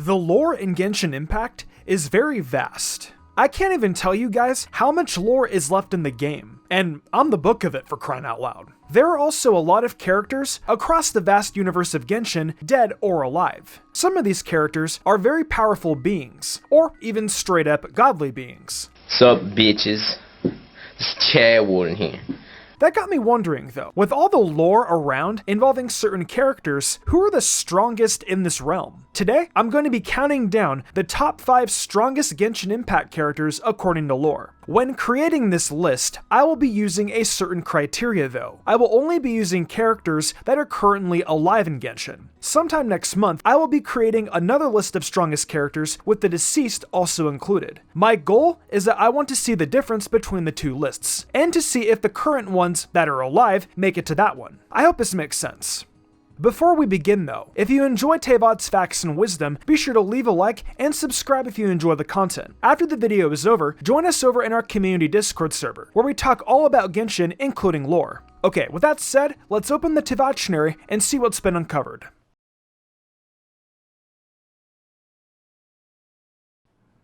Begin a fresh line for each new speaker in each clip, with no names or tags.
The lore in Genshin Impact is very vast. I can't even tell you guys how much lore is left in the game, and I'm the book of it for crying out loud. There are also a lot of characters across the vast universe of Genshin, dead or alive. Some of these characters are very powerful beings, or even straight up godly beings.
Sup, bitches? It's Chad Warden here.
That got me wondering though, with all the lore around involving certain characters, who are the strongest in this realm? Today, I'm going to be counting down the top 5 strongest Genshin Impact characters according to lore. When creating this list, I will be using a certain criteria though. I will only be using characters that are currently alive in Genshin. Sometime next month, I will be creating another list of strongest characters with the deceased also included. My goal is that I want to see the difference between the two lists, and to see if the current ones that are alive make it to that one. I hope this makes sense. Before we begin though, if you enjoy Tevod's Facts and Wisdom, be sure to leave a like and subscribe if you enjoy the content. After the video is over, join us over in our community Discord server, where we talk all about Genshin, including lore. Okay, with that said, let's open the Tevotctionary and see what's been uncovered.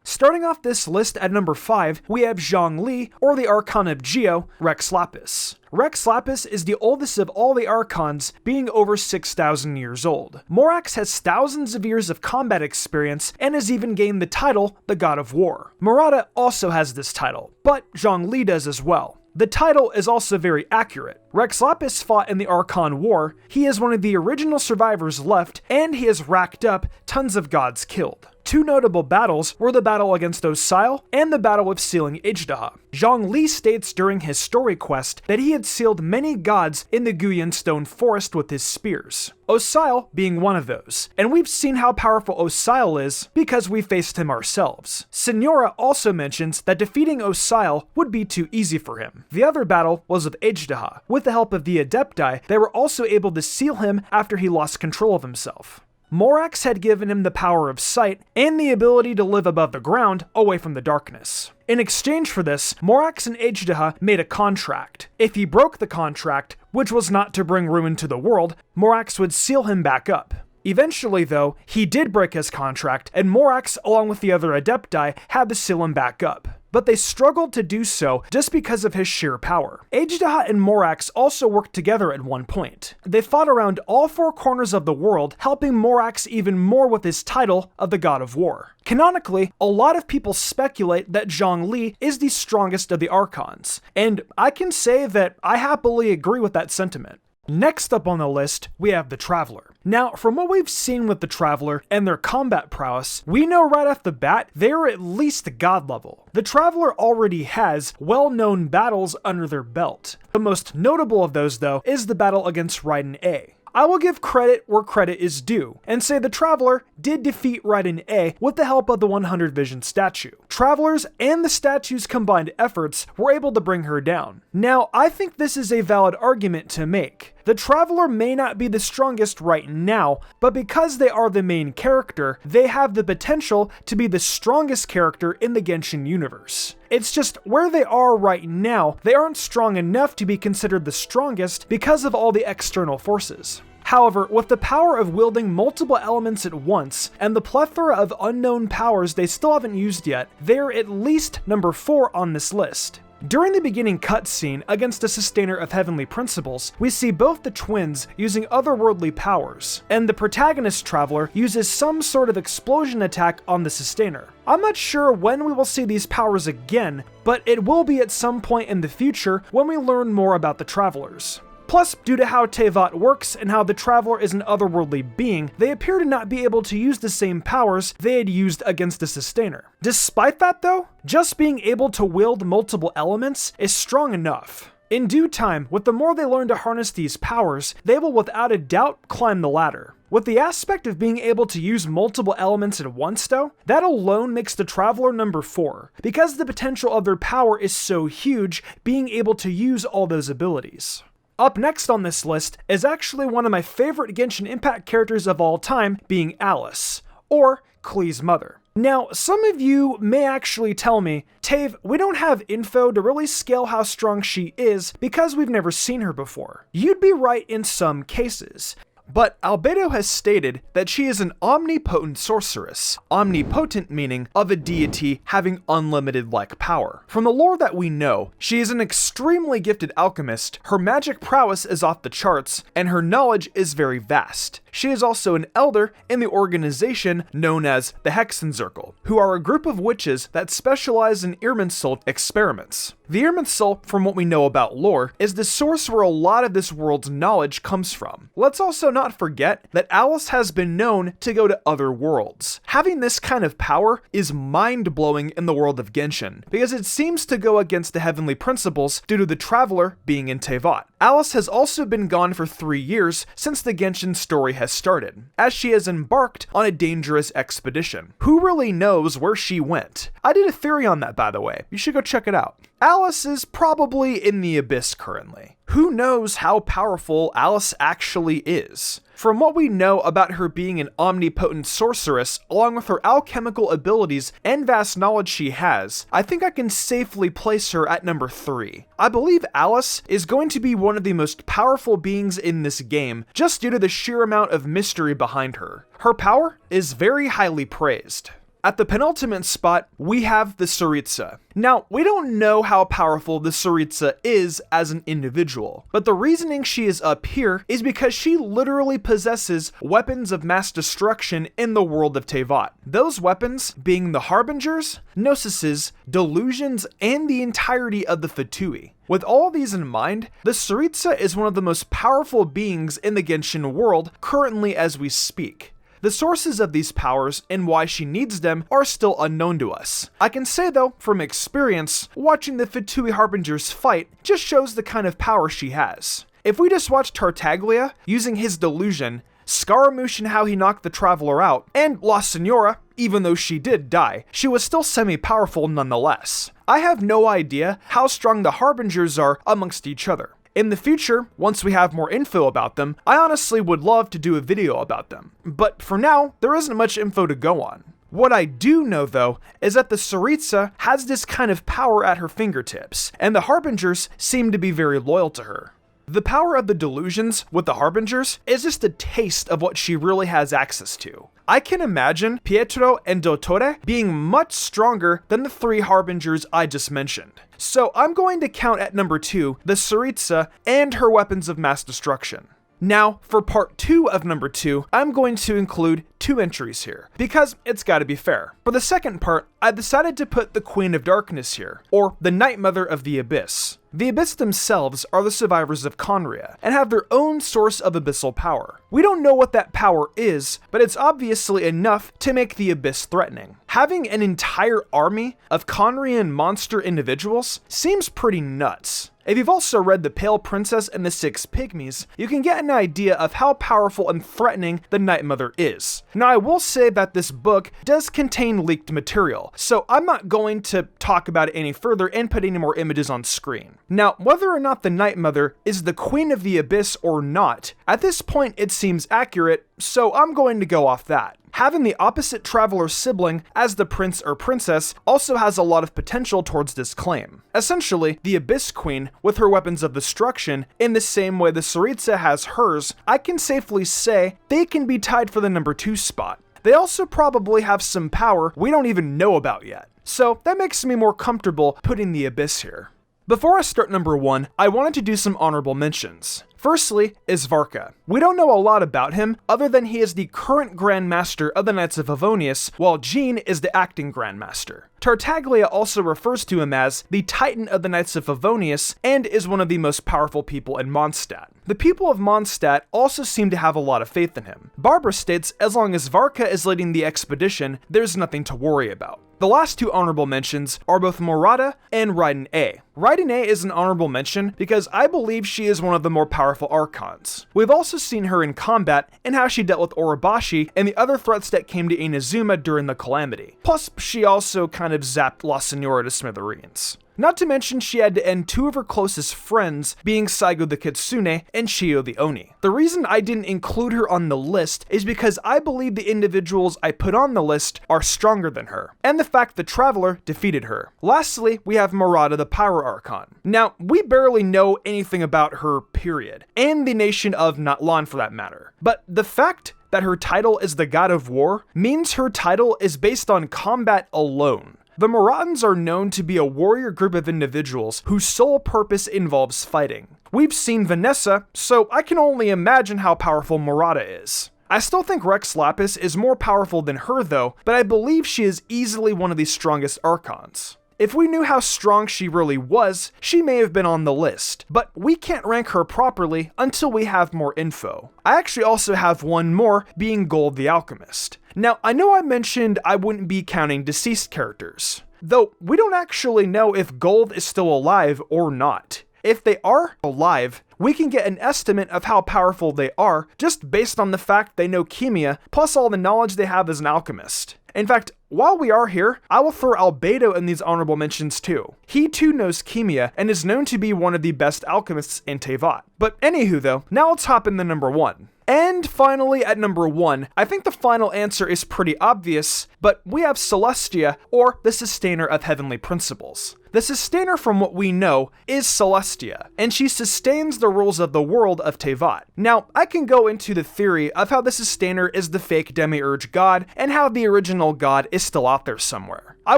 Starting off this list at number 5, we have Zhongli, or the Archon of Geo, Rex Lapis. Rex Lapis is the oldest of all the Archons, being over 6,000 years old. Morax has thousands of years of combat experience and has even gained the title, the God of War. Morata also has this title, but Zhongli does as well. The title is also very accurate. Rex Lapis fought in the Archon War, he is one of the original survivors left, and he has racked up tons of gods killed. Two notable battles were the battle against Osile and the battle with sealing Ejdaha. Zhongli states during his story quest that he had sealed many gods in the Guyan Stone Forest with his spears, Osile being one of those, and we've seen how powerful Osile is because we faced him ourselves. Signora also mentions that defeating Osile would be too easy for him. The other battle was with Ejdaha. With the help of the Adepti, they were also able to seal him after he lost control of himself. Morax had given him the power of sight and the ability to live above the ground, away from the darkness. In exchange for this, Morax and Ejdaha made a contract. If he broke the contract, which was not to bring ruin to the world, Morax would seal him back up. Eventually though, he did break his contract, and Morax, along with the other Adepti, had to seal him back up. But they struggled to do so just because of his sheer power. Ejdaha and Morax also worked together at one point. They fought around all 4 corners of the world, helping Morax even more with his title of the God of War. Canonically, a lot of people speculate that Zhongli is the strongest of the Archons, and I can say that I happily agree with that sentiment. Next up on the list, we have the Traveler. Now, from what we've seen with the Traveler and their combat prowess, we know right off the bat they are at least god level. The Traveler already has well-known battles under their belt. The most notable of those, though, is the battle against Raiden A. I will give credit where credit is due, and say the Traveler did defeat Raiden A with the help of the 100 Vision statue. Travelers and the statue's combined efforts were able to bring her down. Now, I think this is a valid argument to make. The Traveler may not be the strongest right now, but because they are the main character, they have the potential to be the strongest character in the Genshin universe. It's just where they are right now, they aren't strong enough to be considered the strongest because of all the external forces. However, with the power of wielding multiple elements at once, and the plethora of unknown powers they still haven't used yet, they're at least number 4 on this list. During the beginning cutscene against a sustainer of heavenly principles, we see both the twins using otherworldly powers, and the protagonist Traveler uses some sort of explosion attack on the sustainer. I'm not sure when we will see these powers again, but it will be at some point in the future when we learn more about the Travelers. Plus, due to how Teyvat works and how the Traveler is an otherworldly being, they appear to not be able to use the same powers they had used against the Sustainer. Despite that though, just being able to wield multiple elements is strong enough. In due time, with the more they learn to harness these powers, they will without a doubt climb the ladder. With the aspect of being able to use multiple elements at once though, that alone makes the Traveler number 4, because the potential of their power is so huge, being able to use all those abilities. Up next on this list is actually one of my favorite Genshin Impact characters of all time, being Alice, or Klee's mother. Now, some of you may actually tell me, Tave, we don't have info to really scale how strong she is because we've never seen her before. You'd be right in some cases. But Albedo has stated that she is an omnipotent sorceress, omnipotent meaning of a deity having unlimited-like power. From the lore that we know, she is an extremely gifted alchemist, her magic prowess is off the charts, and her knowledge is very vast. She is also an elder in the organization known as the Hexenzirkel, who are a group of witches that specialize in Irminsul experiments. The Irminsul, from what we know about lore, is the source where a lot of this world's knowledge comes from. Let's also not forget that Alice has been known to go to other worlds. Having this kind of power is mind-blowing in the world of Genshin, because it seems to go against the heavenly principles due to the Traveler being in Teyvat. Alice has also been gone for 3 years since the Genshin story has started, as she has embarked on a dangerous expedition. Who really knows where she went? I did a theory on that, by the way. You should go check it out. Alice is probably in the Abyss currently. Who knows how powerful Alice actually is? From what we know about her being an omnipotent sorceress, along with her alchemical abilities and vast knowledge she has, I think I can safely place her at number 3. I believe Alice is going to be one of the most powerful beings in this game, just due to the sheer amount of mystery behind her. Her power is very highly praised. At the penultimate spot, we have the Saritza. Now, we don't know how powerful the Saritza is as an individual, but the reasoning she is up here is because she literally possesses weapons of mass destruction in the world of Teyvat. Those weapons being the Harbingers, Gnosises, Delusions, and the entirety of the Fatui. With all of these in mind, the Saritza is one of the most powerful beings in the Genshin world currently as we speak. The sources of these powers and why she needs them are still unknown to us. I can say though, from experience, watching the Fatui Harbingers fight just shows the kind of power she has. If we just watch Tartaglia using his delusion, Scaramouche and how he knocked the Traveler out, and La Senora, even though she did die, she was still semi-powerful nonetheless. I have no idea how strong the Harbingers are amongst each other. In the future, once we have more info about them, I honestly would love to do a video about them. But for now, there isn't much info to go on. What I do know though, is that the Saritza has this kind of power at her fingertips, and the Harbingers seem to be very loyal to her. The power of the delusions with the Harbingers is just a taste of what she really has access to. I can imagine Pietro and Dottore being much stronger than the 3 Harbingers I just mentioned. So I'm going to count at number 2 the Saritza and her weapons of mass destruction. Now, for part 2 of number 2, I'm going to include 2 entries here, because it's gotta be fair. For the second part, I decided to put the Queen of Darkness here, or the Night Mother of the Abyss. The Abyss themselves are the survivors of Khaenri'ah, and have their own source of abyssal power. We don't know what that power is, but it's obviously enough to make the Abyss threatening. Having an entire army of Khaenri'ah monster individuals seems pretty nuts. If you've also read The Pale Princess and the Six Pygmies, you can get an idea of how powerful and threatening the Night Mother is. Now, I will say that this book does contain leaked material, so I'm not going to talk about it any further and put any more images on screen. Now, whether or not the Night Mother is the Queen of the Abyss or not, at this point it seems accurate, so I'm going to go off that. Having the opposite Traveler sibling as the prince or princess also has a lot of potential towards this claim. Essentially, the Abyss Queen, with her weapons of destruction, in the same way the Saritza has hers, I can safely say they can be tied for the number 2 spot. They also probably have some power we don't even know about yet. So that makes me more comfortable putting the Abyss here. Before I start number 1, I wanted to do some honorable mentions. Firstly is Varka. We don't know a lot about him other than he is the current Grand Master of the Knights of Favonius, while Jean is the acting Grand Master. Tartaglia also refers to him as the Titan of the Knights of Favonius and is one of the most powerful people in Mondstadt. The people of Mondstadt also seem to have a lot of faith in him. Barbara states as long as Varka is leading the expedition, there's nothing to worry about. The last 2 honorable mentions are both Morata and Raiden A. Raiden A is an honorable mention because I believe she is one of the more powerful Archons. We've also seen her in combat and how she dealt with Orobashi and the other threats that came to Inazuma during the Calamity. Plus, she also kind of zapped La Senora to smithereens. Not to mention she had to end two of her closest friends, being Saigo the Kitsune and Chiyo the Oni. The reason I didn't include her on the list is because I believe the individuals I put on the list are stronger than her, and the fact the Traveler defeated her. Lastly, we have Morata the Power Archon. Now, we barely know anything about her, period, and the nation of Natlan for that matter. But the fact that her title is the God of War means her title is based on combat alone. The Moratans are known to be a warrior group of individuals whose sole purpose involves fighting. We've seen Vanessa, so I can only imagine how powerful Morata is. I still think Rex Lapis is more powerful than her though, but I believe she is easily one of the strongest Archons. If we knew how strong she really was, she may have been on the list, but we can't rank her properly until we have more info. I actually also have one more, being Gold the Alchemist. Now, I know I mentioned I wouldn't be counting deceased characters, though we don't actually know if Gold is still alive or not. If they are alive, we can get an estimate of how powerful they are just based on the fact they know Kimia, plus all the knowledge they have as an alchemist. In fact, while we are here, I will throw Albedo in these honorable mentions too. He too knows Kimia and is known to be one of the best alchemists in Teyvat. But anywho though, now let's hop in the number 1. And finally, at number 1, I think the final answer is pretty obvious, but we have Celestia, or the Sustainer of Heavenly Principles. The Sustainer, from what we know, is Celestia, and she sustains the rules of the world of Teyvat. Now, I can go into the theory of how the Sustainer is the fake Demiurge god, and how the original god is still out there somewhere. I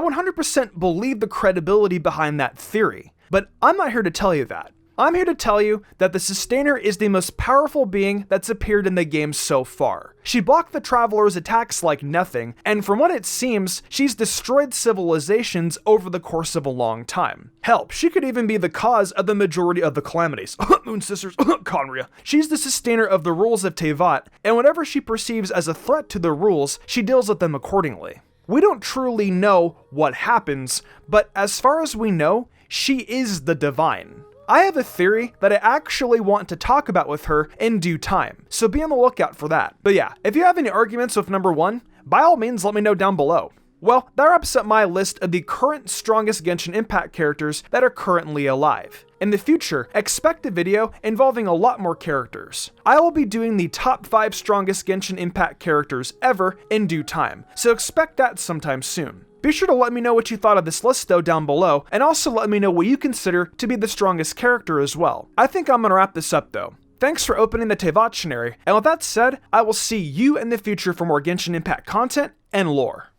100% believe the credibility behind that theory, but I'm not here to tell you that. I'm here to tell you that the Sustainer is the most powerful being that's appeared in the game so far. She blocked the Traveler's attacks like nothing, and from what it seems, she's destroyed civilizations over the course of a long time. Hell, she could even be the cause of the majority of the calamities. Moon Sisters, Conria. She's the Sustainer of the rules of Teyvat, and whatever she perceives as a threat to the rules, she deals with them accordingly. We don't truly know what happens, but as far as we know, she is the Divine. I have a theory that I actually want to talk about with her in due time, so be on the lookout for that. But yeah, if you have any arguments with number 1, by all means let me know down below. Well, that wraps up my list of the current strongest Genshin Impact characters that are currently alive. In the future, expect a video involving a lot more characters. I will be doing the top 5 strongest Genshin Impact characters ever in due time, so expect that sometime soon. Be sure to let me know what you thought of this list though down below, and also let me know what you consider to be the strongest character as well. I think I'm gonna wrap this up though. Thanks for opening the Teyvattionary, and with that said, I will see you in the future for more Genshin Impact content and lore.